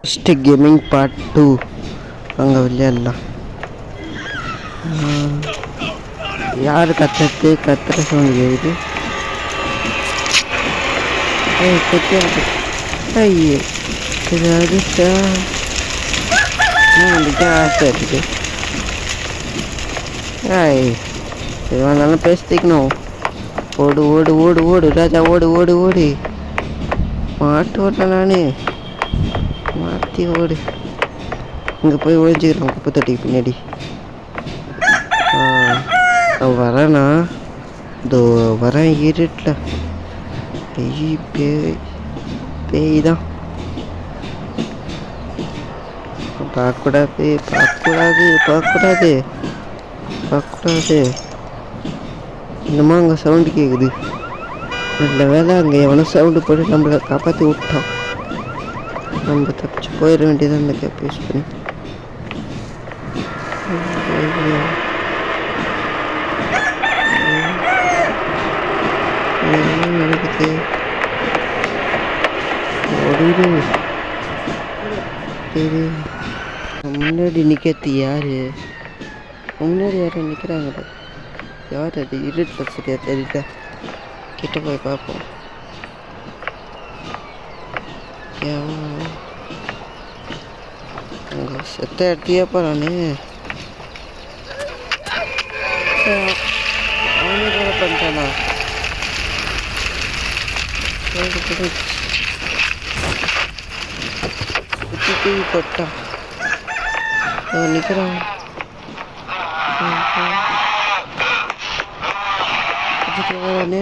Next gaming part 2 அங்கே விளையாடலாம். யார் கத்துற சவுண்ட் கேட்குது? ஐயே இது அதுட்டா ஆசை இருக்குது. இது வந்தாலும் பேசிக்கணும். ஓடு ஓடு ஓடு ஓடு ராஜா ஓடு ஓடு ஓடு. மாட்டு ஓட்டேன் நான், மாற்றி ஓடு. இங்கே போய் ஒழிஞ்சிக்கிறோம் குப்பை தொட்டிக்கு பின்னாடி. வரேண்ணா, இதோ வரேன் இருட்டில். பேய் தான். பார்க்கக்கூடாது பார்க்கக்கூடாது பார்க்கக்கூடாது பார்க்கக்கூடாது. இன்னுமா அங்கே சவுண்டு கேட்குது. நல்ல வேலை அங்கே எவனோ சவுண்டு போட்டு நம்மளை காப்பாற்றி விட்டான். நம்ம தப்பிச்சு போயிட வேண்டியதான் அந்த கேப் யூஸ் பண்ணி. நடக்குது முன்னாடி நிற்கிறது யாரு? முன்னாடி யாரும் நிற்கிறாங்க. யார் அது? இருட்டில் சரியா தெரியல. கிட்ட போய் பார்ப்போம். அங்கே செத்த இடத்தையே போகிறானே. அவனே கூட பண்ணிட்டானா? தூக்கி போட்டான். நிற்கிறான். வரானே.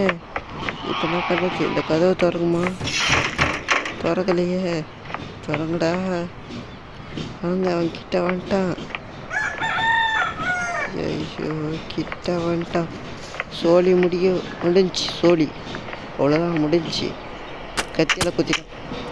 இப்போ என்ன பண்ணுச்சு? இந்த கதவை திறக்குமா? திறக்கலையே. திறங்கடா. அவங்க அவன் கிட்ட வந்துட்டான். ஐயோ கிட்ட வந்துட்டான். சோழி முடிஞ்சு. சோழி அவ்வளோதான் முடிஞ்சு. கத்தியில் குத்திட்டான்.